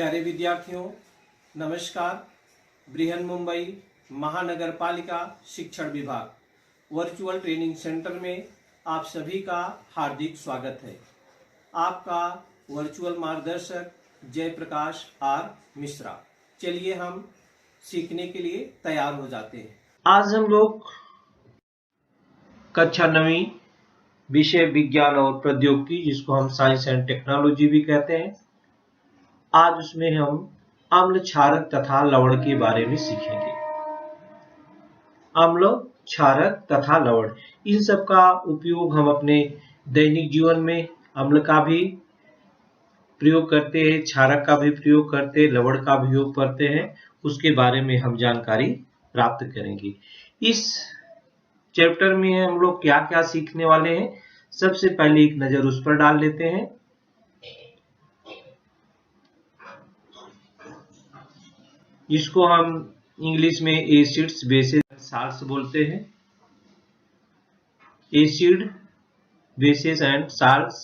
प्यारे विद्यार्थियों, नमस्कार। बृहन मुंबई महानगर पालिका शिक्षण विभाग वर्चुअल ट्रेनिंग सेंटर में आप सभी का हार्दिक स्वागत है। आपका वर्चुअल मार्गदर्शक जयप्रकाश आर मिश्रा। चलिए हम सीखने के लिए तैयार हो जाते हैं। आज हम लोग कक्षा 9वीं विषय विज्ञान और प्रौद्योगिकी, जिसको हम साइंस एंड टेक्नोलॉजी भी कहते हैं, आज उसमें हम अम्ल, क्षारक तथा लवण के बारे में सीखेंगे। अम्ल, क्षारक तथा लवण, इन सब का उपयोग हम अपने दैनिक जीवन में अम्ल का भी प्रयोग करते हैं, क्षारक का भी प्रयोग करते हैं, लवण का भी प्रयोग करते हैं। उसके बारे में हम जानकारी प्राप्त करेंगे। इस चैप्टर में हम लोग क्या क्या सीखने वाले हैं, सबसे पहले एक नजर उस पर डाल लेते हैं। इसको हम इंग्लिश में एसिड्स, बेसिस, साल्ट्स बोलते हैं। Acid, bases and salts.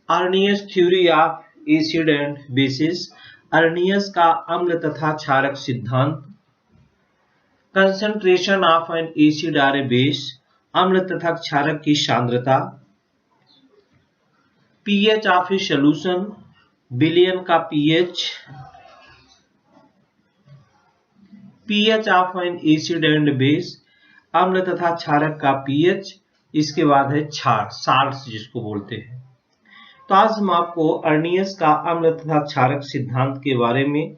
Arrhenius theory of acid and bases, Arrhenius का अम्ल तथा क्षारक सिद्धांत। कंसंट्रेशन ऑफ एन एसिड और ए बेस, अम्ल तथा क्षारक की सांद्रता। पीएच ऑफ ए सॉल्यूशन, विलयन का pH. PH of N acid and base, अम्ल तथा क्षारक का पीएच। इसके बाद है क्षार, साल्ट्स जिसको बोलते हैं। तो आज हम आपको अर्नियस का अम्ल तथा क्षारक सिद्धांत के बारे में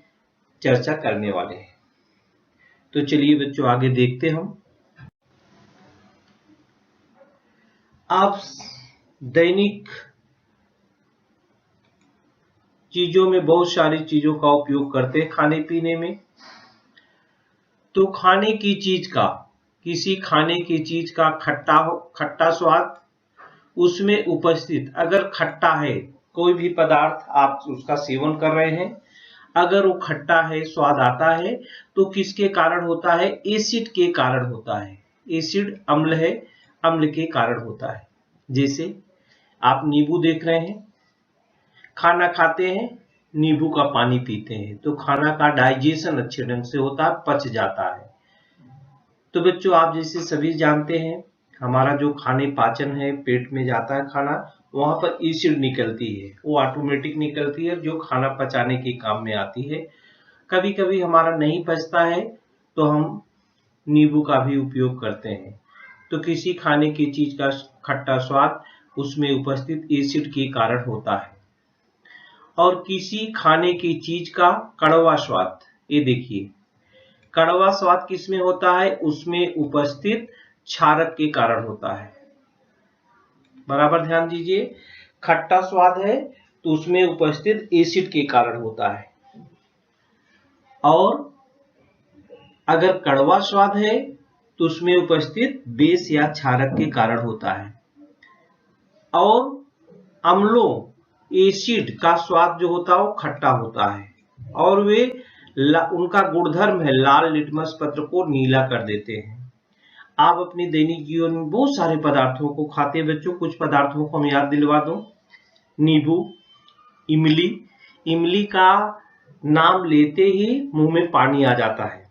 चर्चा करने वाले हैं। तो चलिए बच्चों, आगे देखते हम। आप दैनिक चीजों में बहुत सारी चीजों का उपयोग करते हैं खाने पीने में। तो खाने की चीज का, किसी खाने की चीज का खट्टा स्वाद, उसमें उपस्थित अगर खट्टा है, कोई भी पदार्थ आप उसका सेवन कर रहे हैं, अगर वो खट्टा है, स्वाद आता है, तो किसके कारण होता है? एसिड के कारण होता है। एसिड अम्ल है, अम्ल के कारण होता है। जैसे आप नींबू देख रहे हैं, खाना खाते हैं, नींबू का पानी पीते हैं, तो खाना का डाइजेशन अच्छे ढंग से होता है, पच जाता है। तो बच्चों, आप जैसे सभी जानते हैं, हमारा जो खाने पाचन है, पेट में जाता है खाना, वहां पर एसिड निकलती है, वो ऑटोमेटिक निकलती है, जो खाना पचाने के काम में आती है। कभी कभी हमारा नहीं पचता है तो हम नींबू का भी उपयोग करते हैं। तो किसी खाने की चीज का खट्टा स्वाद उसमें उपस्थित एसिड के कारण होता है। और किसी खाने की चीज का कड़वा स्वाद, ये देखिए, कड़वा स्वाद किसमें होता है? उसमें उपस्थित क्षारक के कारण होता है। बराबर ध्यान दीजिए, खट्टा स्वाद है तो उसमें उपस्थित एसिड के कारण होता है, और अगर कड़वा स्वाद है तो उसमें उपस्थित बेस या क्षारक के कारण होता है। और अम्लों, एसिड का स्वाद जो होता है वो खट्टा होता है, और वे उनका गुणधर्म है लाल लिटमस पत्र को नीला कर देते हैं। आप अपने दैनिक जीवन में बहुत सारे पदार्थों को खाते हैं बच्चों। कुछ पदार्थों को हम याद दिलवा दूं। नींबू, इमली, इमली का नाम लेते ही मुंह में पानी आ जाता है।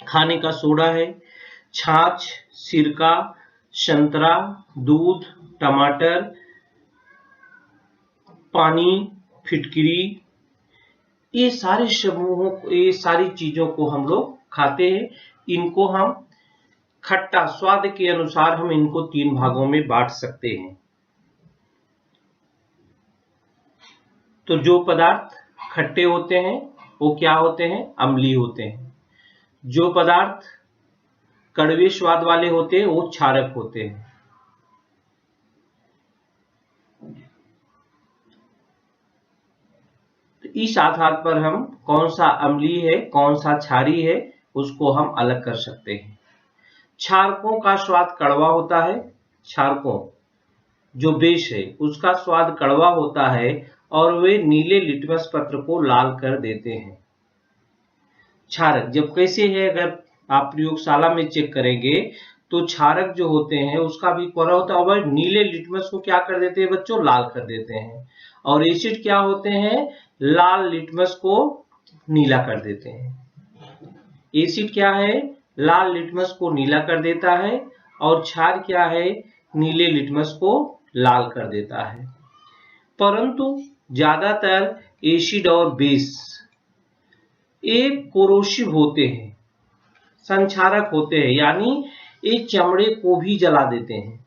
खाने का सोडा है, छाछ, सिरका, संतरा, दूध, टमाटर, पानी, फिटकरी, ये सारे समूहों, ये सारी चीजों को हम लोग खाते हैं। इनको हम खट्टा स्वाद के अनुसार हम इनको 3 भागों में बांट सकते हैं। तो जो पदार्थ खट्टे होते हैं वो क्या होते हैं? अम्लीय होते हैं। जो पदार्थ कड़वे स्वाद वाले होते हैं वो क्षारक होते हैं। इस आधार पर हम कौन सा अम्लीय है, कौन सा क्षारीय है, उसको हम अलग कर सकते हैं। क्षारकों का स्वाद कड़वा होता है। क्षारकों, जो बेस है, उसका स्वाद कड़वा होता है, और वे नीले लिटमस पत्र को लाल कर देते हैं। क्षारक जब कैसे है, अगर आप प्रयोगशाला में चेक करेंगे तो क्षारक जो होते हैं उसका भी कोरा होता है, और नीले लिटमस को क्या कर देते हैं बच्चों? लाल कर देते हैं। और एसिड क्या होते हैं, लाल लिटमस को नीला कर देते हैं। एसिड क्या है, लाल लिटमस को नीला कर देता है, और क्षार क्या है, नीले लिटमस को लाल कर देता है। परंतु ज्यादातर एसिड और बेस एक कोरोसिव होते हैं, संक्षारक होते हैं, यानी ये चमड़े को भी जला देते हैं।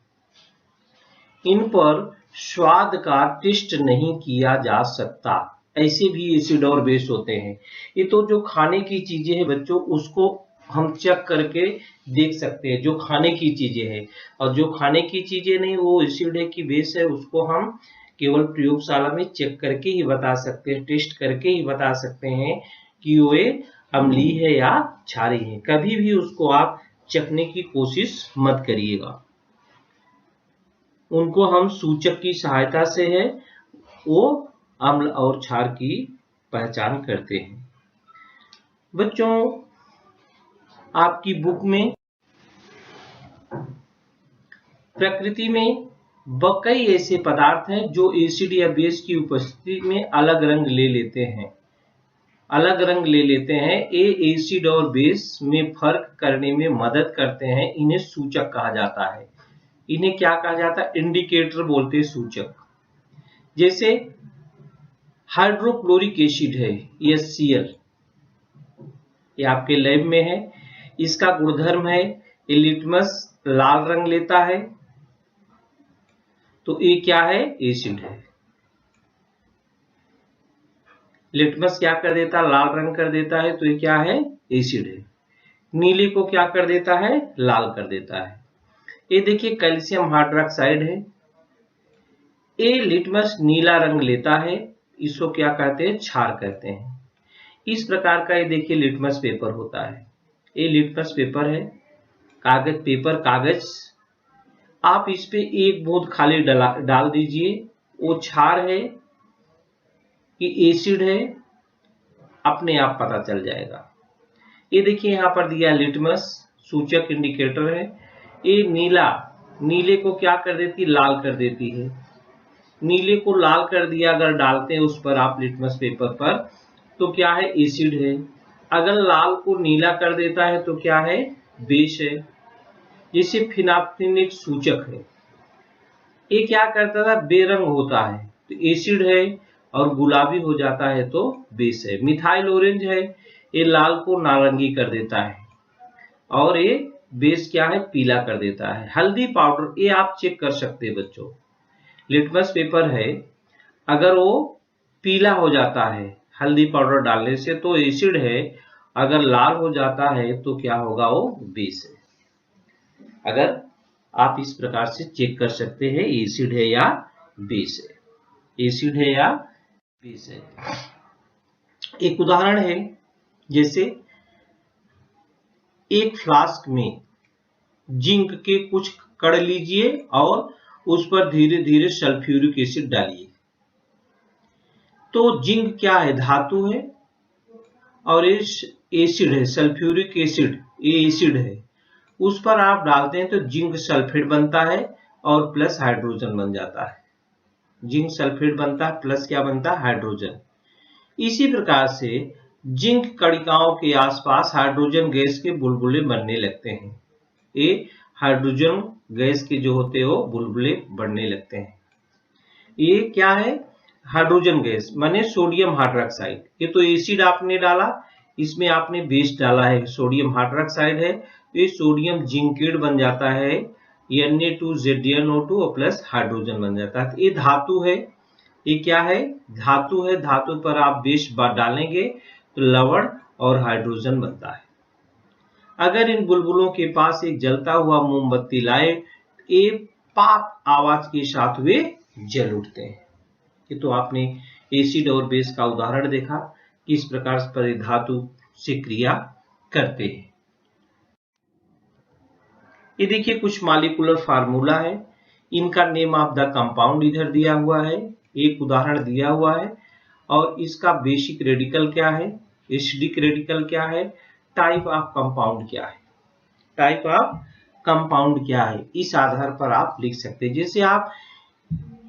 इन पर स्वाद का टेस्ट नहीं किया जा सकता। ऐसे भी एसिड और बेस होते हैं। ये तो जो खाने की चीजें हैं बच्चों, उसको हम चेक करके देख सकते हैं, जो खाने की चीजें हैं। और जो खाने की चीजें नहीं, वो एसिड है कि बेस है, उसको हम केवल प्रयोगशाला में चेक करके ही बता सकते हैं, टेस्ट करके ही बता सकते हैं कि वे अम्लीय है या क्षारीय है। कभी भी उसको आप चखने की कोशिश मत करिएगा। उनको हम सूचक की सहायता से है वो अम्ल और क्षार की पहचान करते हैं। बच्चों, आपकी बुक में प्रकृति में कई ऐसे पदार्थ हैं जो एसिड या बेस की उपस्थिति में अलग रंग ले लेते हैं। अलग रंग ले लेते हैं। ये एसिड और बेस में फर्क करने में मदद करते हैं। इन्हें सूचक कहा जाता है। इन्हें क्या कहा जाता है, इंडिकेटर बोलते हैं, सूचक। जैसे हाइड्रोक्लोरिक एसिड है HCl, ये आपके लैब में है। इसका गुणधर्म है ये लिटमस लाल रंग लेता है, तो ये क्या है, एसिड है। लिटमस क्या कर देता है, लाल रंग कर देता है, तो ये क्या है, एसिड है। नीले को क्या कर देता है, लाल कर देता है। ये देखिए कैल्शियम हाइड्रोक्साइड है। ये लिटमस नीला रंग लेता है, इसको क्या कहते हैं, क्षार कहते हैं। इस प्रकार का ये देखिए लिटमस पेपर होता है। ये लिटमस पेपर है, कागज। आप इस पे एक बूंद खाली डाल दीजिए, वो क्षार है कि एसिड है, अपने आप पता चल जाएगा। ये देखिए यहाँ पर दिया लिटमस, सूचक इंडिकेटर है। ये नीले को क्या कर देती, लाल कर देती है। नीले को लाल कर दिया अगर डालते हैं उस पर आप लिटमस पेपर पर, तो क्या है, एसिड है। अगर लाल को नीला कर देता है तो क्या है, बेस है। जैसे फिनाफ्थिन एक सूचक है, ये क्या करता था, बेरंग होता है तो एसिड है, और गुलाबी हो जाता है तो बेस है। मिथाइल ऑरेंज है, ये लाल को नारंगी कर देता है, और ये बेस क्या है, पीला कर देता है। हल्दी पाउडर, ये आप चेक कर सकते हैं बच्चों। लिटमस पेपर है, अगर वो पीला हो जाता है हल्दी पाउडर डालने से तो एसिड है, अगर लाल हो जाता है तो क्या होगा, वो बेस है। अगर आप इस प्रकार से चेक कर सकते हैं एसिड है या बेस है, एसिड है या बेस है। एक उदाहरण है, जैसे एक फ्लास्क में जिंक के कुछ कण लीजिए और उस पर धीरे धीरे सल्फ्यूरिक एसिड डालिए। तो जिंक क्या है, धातु है, और एसिड है, सल्फ्यूरिक एसिड, ये एसिड है। उस पर आप डालते हैं तो जिंक सल्फेट बनता है और प्लस हाइड्रोजन बन जाता है। जिंक सल्फेट बनता है, प्लस क्या बनता है, हाइड्रोजन। इसी प्रकार से जिंक कणिकाओं के आसपास हाइड्रोजन गैस के बुलबुले बनने लगते हैं। ये हाइड्रोजन गैस के जो होते हैं वो बुलबुले बढ़ने लगते हैं। ये क्या है, हाइड्रोजन गैस माने सोडियम हाइड्रोक्साइड। ये तो एसिड आपने डाला, इसमें आपने बेस डाला है, सोडियम हाइड्रोक्साइड है, तो ये सोडियम जिंकेट बन जाता है, Na2ZnO2 और प्लस हाइड्रोजन बन जाता है। तो ये धातु है, ये क्या है, धातु है। धातु पर आप बेस डालेंगे तो लवण और हाइड्रोजन बनता है। अगर इन बुलबुलों के पास एक जलता हुआ मोमबत्ती लाए, ये पाप आवाज के साथ वे जल उठते हैं। ये तो आपने एसिड और बेस का उदाहरण देखा, किस प्रकार पर धातु से क्रिया करते हैं। ये देखिए कुछ मॉलिक्यूलर फार्मूला है, इनका नेम ऑफ द कंपाउंड इधर दिया हुआ है, एक उदाहरण दिया हुआ है, और इसका बेसिक रेडिकल क्या है, एसिडिक रेडिकल क्या है, टाइप ऑफ कंपाउंड क्या है, टाइप ऑफ कंपाउंड क्या है, इस आधार पर आप लिख सकते हैं। जैसे आप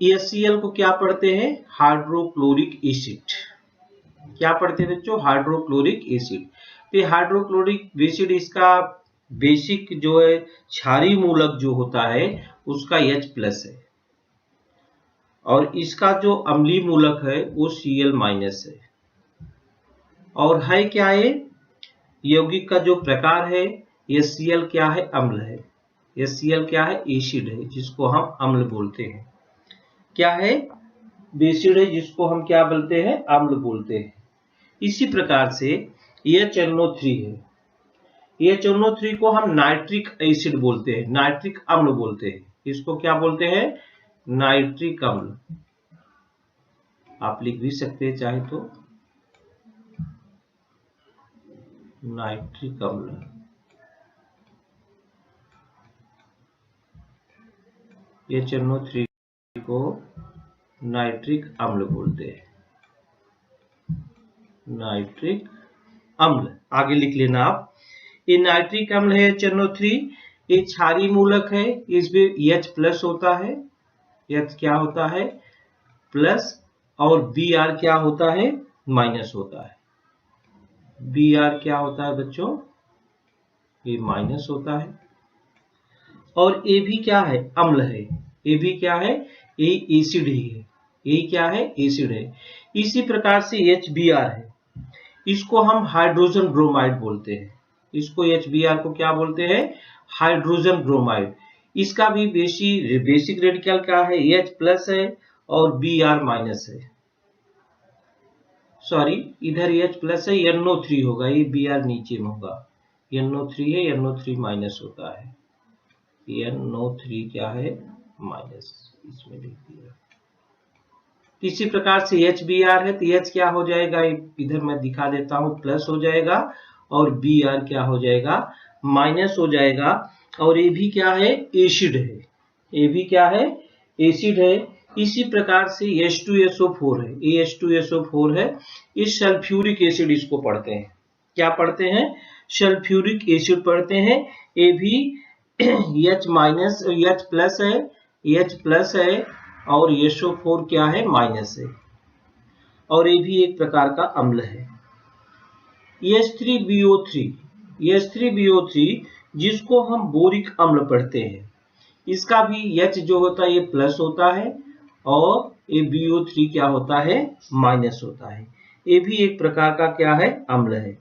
HCl को क्या पढ़ते हैं? Hydrochloric acid. क्या पढ़ते हैं बच्चों? Hydrochloric acid. तो हाइड्रोक्लोरिक एसिड इसका बेसिक जो है क्षारीय मूलक जो होता है उसका H+ है, और इसका जो अम्लीय मूलक है वो Cl- है। और है क्या है? यौगिक का जो प्रकार है HCl क्या है? अम्ल है। HCl क्या है? एसिड है, जिसको हम अम्ल बोलते हैं। क्या है? एसिड है, जिसको हम क्या बोलते हैं? अम्ल बोलते हैं। इसी प्रकार से HNO3 है। HNO3 को हम नाइट्रिक एसिड बोलते हैं, नाइट्रिक अम्ल बोलते हैं। इसको क्या बोलते हैं? नाइट्रिक अम्ल। आप लिख भी सकते हैं चाहे तो, नाइट्रिक अम्ल। HNO3 को नाइट्रिक अम्ल बोलते हैं, नाइट्रिक अम्ल। आगे लिख लेना आप। ये नाइट्रिक अम्ल है HNO3, ये क्षारीय मूलक है, इसमें H+ होता है। H क्या होता है? प्लस, और Br क्या होता है? माइनस होता है। Br क्या होता है बच्चों? ये माइनस होता है। और ये भी क्या है? अम्ल है। ये भी क्या है? ये एसिड ही है। ये क्या है? एसिड है। इसी प्रकार से HBr है, इसको हम हाइड्रोजन ब्रोमाइड बोलते हैं। इसको HBr को क्या बोलते हैं? Hydrogen bromide. इसका भी बेसिक रेडिकल क्या है? H+ है और Br- है। सॉरी, इधर H+ है, NO3 होगा, ये Br नीचे में होगा। NO3 है, NO3- होता है। NO3 क्या है? माइनस, इसमें लिख दिया। इसी प्रकार से HBr है, तो H क्या हो जाएगा? इधर मैं दिखा देता हूं, प्लस हो जाएगा, और Br क्या हो जाएगा? माइनस हो जाएगा। और ये भी क्या है? एसिड है। ये भी क्या है? एसिड है। इसी प्रकार से H2SO4 है, ये H2SO4 है। इस सल्फ्यूरिक एसिड इसको पढ़ते हैं। क्या पढ़ते हैं? सल्फ्यूरिक एसिड पढ़ते हैं। ये भी H- है, H+ है, और SO4 क्या है? माइनस है। और ये भी एक प्रकार का अम्ल है। H3BO3 जिसको हम बोरिक अम्ल पढ़ते हैं, इसका भी H जो होता है ये प्लस होता है, और ये BO3 क्या होता है? माइनस होता है। ये भी एक प्रकार का क्या है? अम्ल है।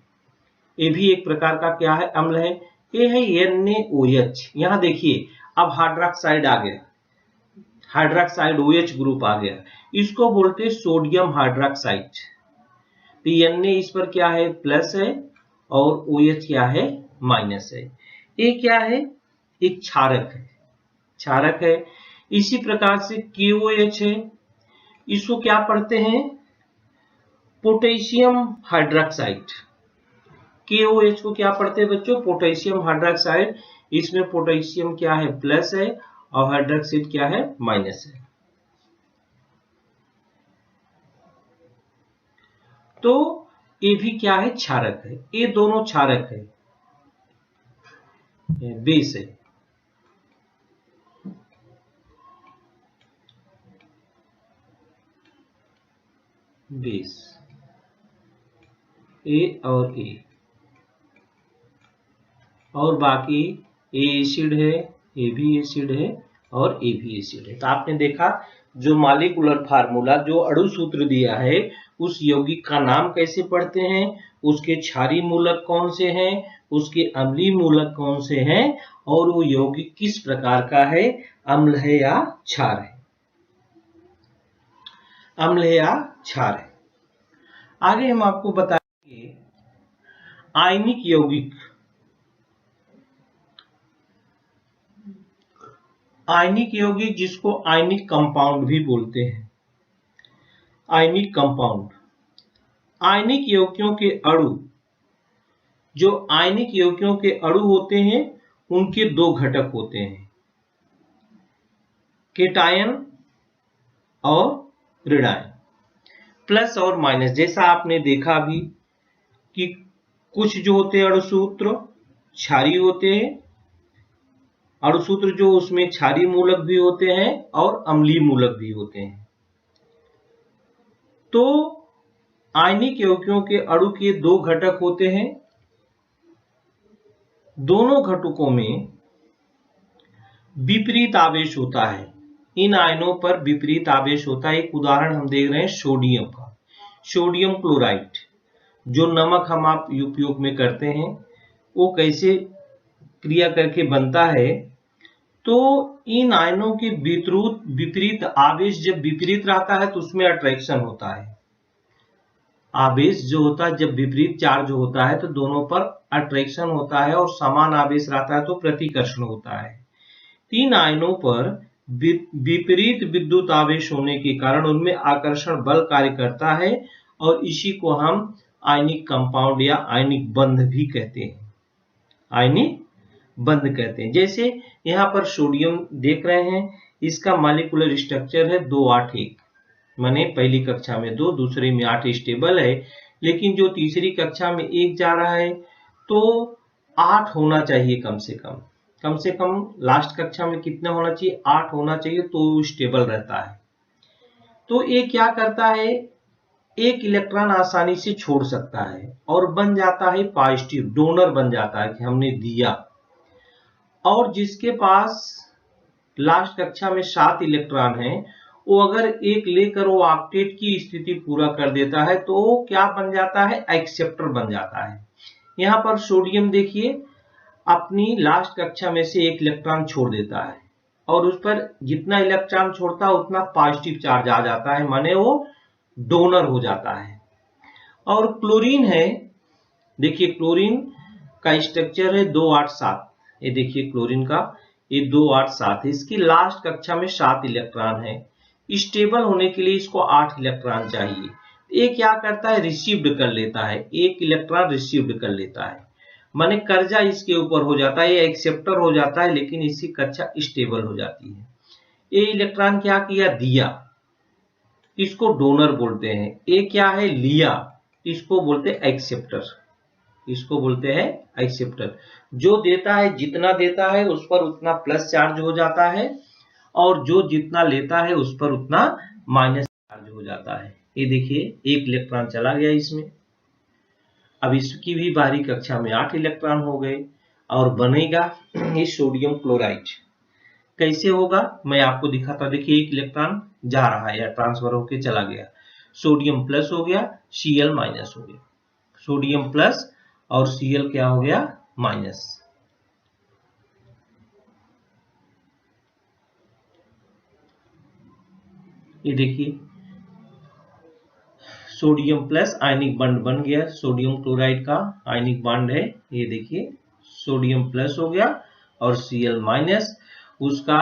ये भी एक प्रकार का क्या है? अम्ल है। ये है NaOH। यहां देखिए, अब हाइड्रोक्साइड आ गया, हाइड्रोक्साइड OH ग्रुप आ गया, इसको बोलते हैं सोडियम हाइड्रोक्साइड। तो Na इस पर क्या है? प्लस है, और OH क्या है? माइनस है। ये क्या है? एक क्षारक है, क्षारक है। इसी प्रकार से KOH है, इसको क्या पढ़ते हैं? Potassium hydroxide. KOH को क्या पढ़ते हैं बच्चों? Potassium hydroxide. इसमें पोटेशियम क्या है? प्लस है, और हाइड्रोक्साइड क्या है? माइनस है। तो ये भी क्या है? क्षारक है। ये दोनों क्षारक है, बेस है। बेस A और A, और बाकी A एसिड है, A भी एसिड है, और A भी एसिड है। तो आपने देखा, जो मॉलिक्यूलर फार्मूला, जो अणु सूत्र दिया है, उस यौगिक का नाम कैसे पढ़ते हैं, उसके क्षारीय मूलक कौन से हैं, उसके अम्लीय मूलक कौन से हैं, और वो यौगिक किस प्रकार का है, अम्ल है या क्षार है, अम्ल है या क्षार है। आगे हम आपको बताएंगे आयनिक यौगिक। आयनिक यौगिक जिसको आयनिक कंपाउंड भी बोलते हैं। आयनिक कंपाउंड, आयनिक यौगिकों के अणु, जो आयनिक यौगिकों के अणु होते हैं उनके दो घटक होते हैं, केटायन और ऋणायन, प्लस और माइनस। जैसा आपने देखा भी कि कुछ जो होते हैं अणु सूत्र क्षारीय होते हैं, अणु सूत्र जो उसमें क्षारीय मूलक भी होते हैं और अम्लीय मूलक भी होते हैं। तो आयनिक यौगिकों के अणु के दो घटक होते हैं, दोनों घटकों में विपरीत आवेश होता है। इन आयनों पर विपरीत आवेश होता है। एक उदाहरण हम देख रहे हैं सोडियम का, सोडियम क्लोराइड, जो नमक हम आप उपयोग में करते हैं, वो कैसे क्रिया करके बनता है। तो इन आयनों के विपरीत आवेश जब विपरीत रहता है तो उसमें अट्रैक्शन होता है। आवेश जो होता है जब विपरीत चार्ज होता है तो दोनों पर अट्रैक्शन होता है, और समान आवेश रहता है तो प्रतिकर्षण होता है। तीन आयनों पर विपरीत विद्युत आवेश होने के कारण उनमें आकर्षण बल कार्य करता है, और इसी को हम आयनिक कंपाउंड या आयनिक बंध भी कहते हैं, आयनिक बंध कहते हैं। जैसे यहाँ पर सोडियम देख रहे हैं, इसका मॉलिक्यूलर स्ट्रक्चर है 281, माने पहली कक्षा में 2, दूसरे में 8 स्टेबल है, लेकिन जो तीसरी कक्षा में 1 जा रहा है तो 8 होना चाहिए कम से कम लास्ट कक्षा में कितना होना चाहिए, 8 होना चाहिए, तो स्टेबल रहता है। तो ये क्या करता है, एक इलेक्ट्रॉन आसानी से छोड़ सकता है और बन जाता है पॉजिटिव, डोनर बन जाता है कि हमने दिया। और जिसके पास लास्ट कक्षा में 7 इलेक्ट्रॉन है, वो अगर एक लेकर वो ऑक्टेट की स्थिति पूरा कर देता है तो वो क्या बन जाता है, एक्सेप्टर बन जाता है। यहाँ पर सोडियम देखिए अपनी लास्ट कक्षा में से एक इलेक्ट्रॉन छोड़ देता है, और उस पर जितना इलेक्ट्रॉन छोड़ता है उतना पॉजिटिव चार्ज आ जाता है, माने वो डोनर हो जाता है। और क्लोरीन है, देखिए क्लोरीन का स्ट्रक्चर है 287, ये देखिए क्लोरीन का ये 287 है। इसकी लास्ट कक्षा में 7 इलेक्ट्रॉन है। स्टेबल होने के लिए इसको 8 इलेक्ट्रॉन चाहिए। ये क्या करता है, रिसीव्ड कर लेता है, एक इलेक्ट्रॉन रिसीव्ड कर लेता है, माने कर्जा इसके ऊपर हो जाता है, ये एक्सेप्टर हो जाता है, लेकिन इसकी कक्षा स्टेबल हो जाती है। ये इलेक्ट्रॉन क्या किया, दिया, इसको डोनर बोलते हैं। ये क्या है, लिया, इसको बोलते हैं एक्सेप्टर, इसको बोलते हैं एक्सेप्टर। जो देता है जितना देता है उस पर उतना प्लस चार्ज हो जाता है, और जो जितना लेता है उस पर उतना माइनस चार्ज हो जाता है। ये देखिए एक इलेक्ट्रॉन चला गया इसमें। अब इसकी भी बाहरी कक्षा में 8 इलेक्ट्रॉन हो गए और बनेगा ये सोडियम क्लोराइड। कैसे होगा मैं आपको दिखाता। देखिए एक इलेक्ट्रॉन जा रहा है या ट्रांसफर होके चला गया, सोडियम प्लस हो गया, Cl माइनस हो गया, सोडियम प्लस और Cl क्या हो गया, माइनस। ये देखिए सोडियम प्लस आयनिक बॉन्ड बन गया, सोडियम क्लोराइड का आयनिक बॉन्ड है। ये देखिए सोडियम प्लस हो गया और Cl माइनस। उसका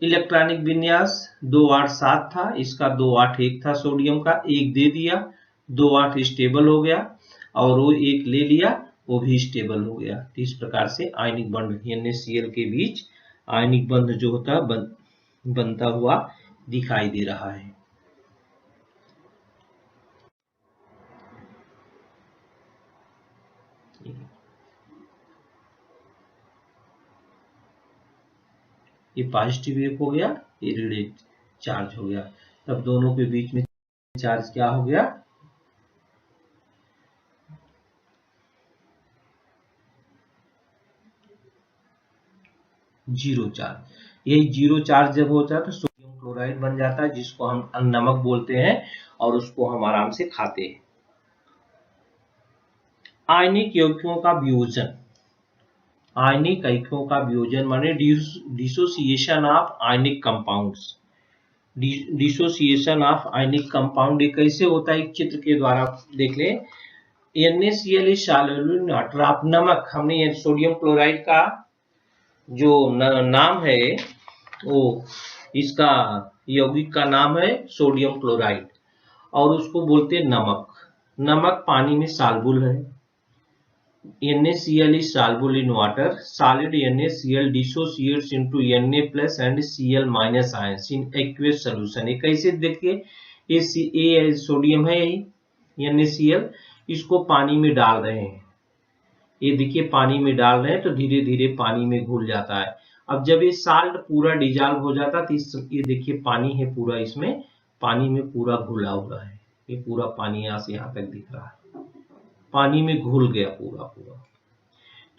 इलेक्ट्रॉनिक विन्यास 287 था, इसका 281 था, सोडियम का एक दे दिया, 28 स्टेबल हो गया, और वो एक ले लिया, वो भी स्टेबल हो गया। इस प्रकार से आयनिक बंध NaCl के बीच आयनिक बंध जो होता है बनता हुआ दिखाई दे रहा है। ये पॉजिटिव एक हो गया, ये ऋण चार्ज हो गया, तब दोनों के बीच में चार्ज क्या हो गया, जीरो चार्ज। यही जीरो चार्ज जब होता है तो सोडियम क्लोराइड बन जाता है, जिसको हम नमक बोलते हैं, और उसको हम आराम से खाते हैं। आयनिक यौगिकों का वियोजन, आयनिक यौगिकों का वियोजन माने dissociation of ionic compounds. Dissociation of ionic compound कैसे होता है, एक चित्र के द्वारा देख लें। NaCl सॉल्युबल वाटर, आप नमक, हमने सोडियम क्लोराइड का जो नाम है वो, इसका यौगिक का नाम है सोडियम क्लोराइड, और उसको बोलते हैं नमक। नमक पानी में सॉल्युबल है। NaCl is soluble in water. Solid NaCl dissociates into Na plus and Cl minus ions in aqueous solution। ये कैसे देखिए, ये सोडियम है, यही NaCl, इसको पानी में डाल रहे हैं, ये देखिए पानी में डाल रहे हैं तो धीरे धीरे पानी में घुल जाता है। अब जब ये साल्ट पूरा डिजॉल्व हो जाता है तो ये देखिए पानी है पूरा, इसमें पानी में पूरा घुला हुआ है, ये पूरा पानी यहाँ से यहाँ तक दिख रहा है, पानी में घुल गया पूरा पूरा।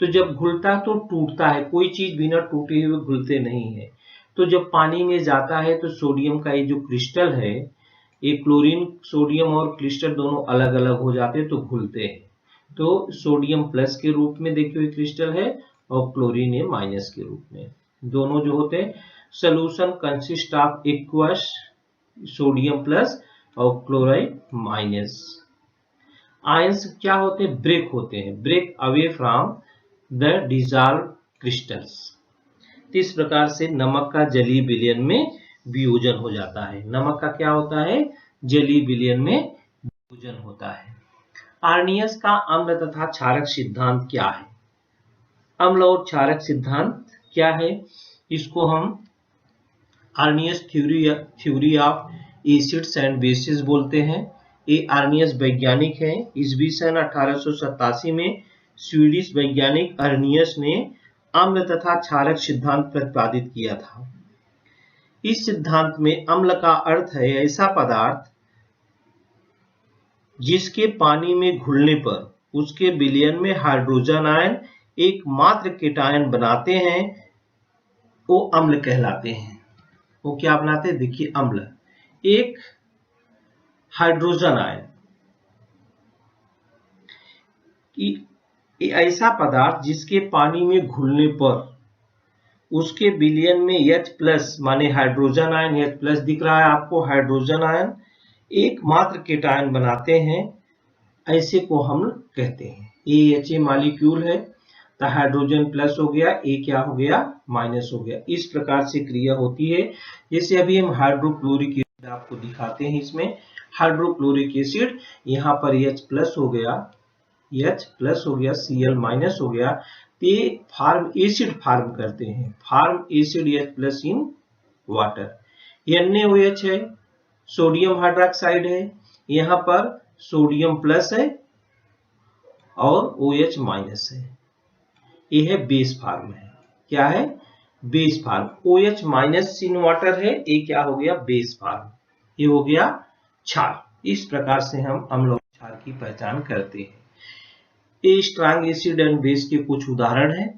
तो जब घुलता है तो टूटता है, कोई चीज बिना टूटे हुए घुलते नहीं है। तो जब पानी में जाता है तो सोडियम का ये जो क्रिस्टल है, ये क्लोरीन सोडियम और क्रिस्टल दोनों अलग अलग हो जाते हैं तो घुलते हैं। तो सोडियम प्लस के रूप में देखिए ये क्रिस्टल है और क्लोरीन ये माइनस के रूप में, दोनों जो होते हैं solution consist of aqueous sodium plus और क्लोराइड माइनस। आयंस क्या होते हैं? ब्रेक होते हैं, break away from the dissolve crystals. तो इस प्रकार से नमक का जलीय विलयन में वियोजन हो जाता है। नमक का क्या होता है? जलीय विलयन में वियोजन होता है। आर्नियस का अम्ल तथा क्षारक सिद्धांत क्या है? अम्ल और क्षारक सिद्धांत क्या है? इसको हम Arrhenius theory of acids and bases बोलते हैं। ये आर्नियस वैज्ञानिक है। ईस्वी सन 1887 में स्वीडिश वैज्ञानिक आर्नियस ने अम्ल तथा क्षारक सिद्धांत प्रतिपादित किया था। इस सिद्धांत में अम्ल का अर्थ है ऐसा पदार्थ जिसके पानी में घुलने पर उसके विलयन में हाइड्रोजन आयन एकमात्र केटायन बनाते हैं, वो अम्ल कहलाते हैं। वो क्या बनाते हैं? देखिए अम्ल एक हाइड्रोजन आयन, ऐसा पदार्थ जिसके पानी में घुलने पर उसके विलयन में H प्लस माने हाइड्रोजन आयन, H प्लस दिख रहा है आपको, हाइड्रोजन आयन एकमात्र केटायन बनाते हैं, ऐसे को हम कहते हैं। ये HA मॉलिक्यूल है तो हाइड्रोजन प्लस हो गया, A क्या हो गया? माइनस हो गया। इस प्रकार से क्रिया होती है। जैसे अभी हम हाइड्रोक्लोरिक एसिड आपको दिखाते हैं, इसमें हाइड्रोक्लोरिक एसिड यहाँ पर H प्लस हो गया, H प्लस हो गया, Cl माइनस हो गया, ते फार्म एसिड फार्म करते हैं, form acid H plus in water. NaOH है, सोडियम हाइड्रोक्साइड है, यहाँ पर सोडियम प्लस है और OH माइनस है, ये है बेस फार्म है। क्या है? Base form. OH minus in water है, ये क्या हो गया? बेस फार्म, ये हो गया क्षार। इस प्रकार से हम अम्ल और क्षार की पहचान करते हैं। ये स्ट्रॉन्ग एसिड एंड बेस के कुछ उदाहरण हैं।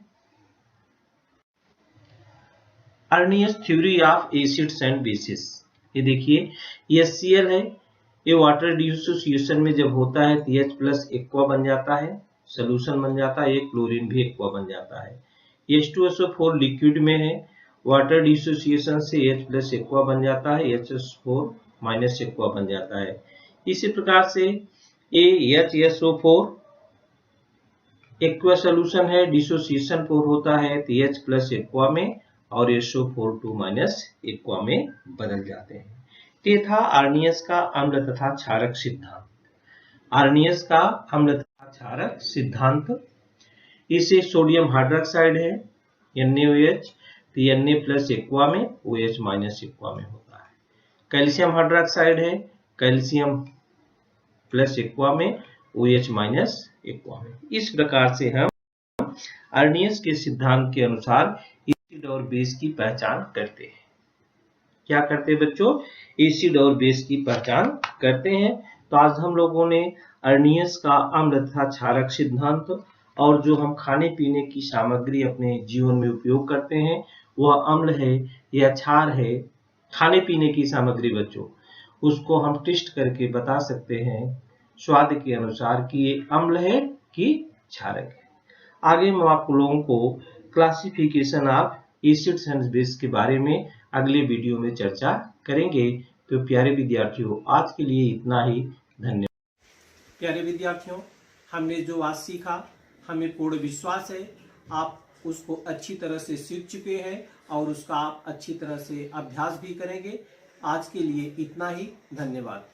Arrhenius theory of acids and bases, ये देखिए ये HCl है, ये वाटर डिसोसिएशन में जब होता है तो H प्लस एक्वा बन जाता है, सोल्यूशन बन जाता है, एक क्लोरीन भी एक्वा बन जाता है। H2SO4 लिक्विड में है, वाटर डिसोसिएशन से H प्लस एक्वा बन जाता है, HSO4 माइनस एक्वा बन जाता है। इसी प्रकार से HSO4 एक्वा सोल्यूशन है, डिसोसिएशन 4 होता है तो H प्लस एक्वा में और SO4 2 माइनस एक्वा में बदल जाते हैं। ये था आर्नियस का अम्ल तथा क्षारक सिद्धांत। आर्नियस का अम्ल तथा क्षारक सिद्धांत, इसे सोडियम हाइड्रोक्साइड है NaOH, तो Na प्लस एक्वा में OH माइनस एक्वा में होता है। कैल्शियम हाइड्रोक्साइड है, कैल्शियम प्लस एक्वा में OH माइनस एक्वा में। इस प्रकार से हम आर्नियस के सिद्धांत के अनुसार एसिड और बेस की पहचान करते हैं। क्या करते हैं बच्चों? एसिड और बेस की पहचान करते हैं। तो आज हम लोगों ने आर्नियस का अम्ल तथा क्षारक सिद्धांत और जो हम खाने पीने की सामग्री अपने जीवन में उपयोग करते हैं वह अम्ल है या क्षार है, खाने पीने की सामग्री बच्चों, उसको हम टेस्ट करके बता सकते हैं स्वाद के अनुसार कि ये अम्ल है कि क्षारक है। आगे हम आप लोगों को classification of acids and base के बारे में अगले वीडियो में चर्चा करेंगे। तो प्यारे विद्यार्थियों, आज के लिए इतना ही। धन्यवाद। प्यारे विद्यार्थियों, हमने जो आज सीखा, हमें पूर्ण विश्वास है आप उसको अच्छी तरह से सीख चुके हैं और उसका आप अच्छी तरह से अभ्यास भी करेंगे। आज के लिए इतना ही। धन्यवाद।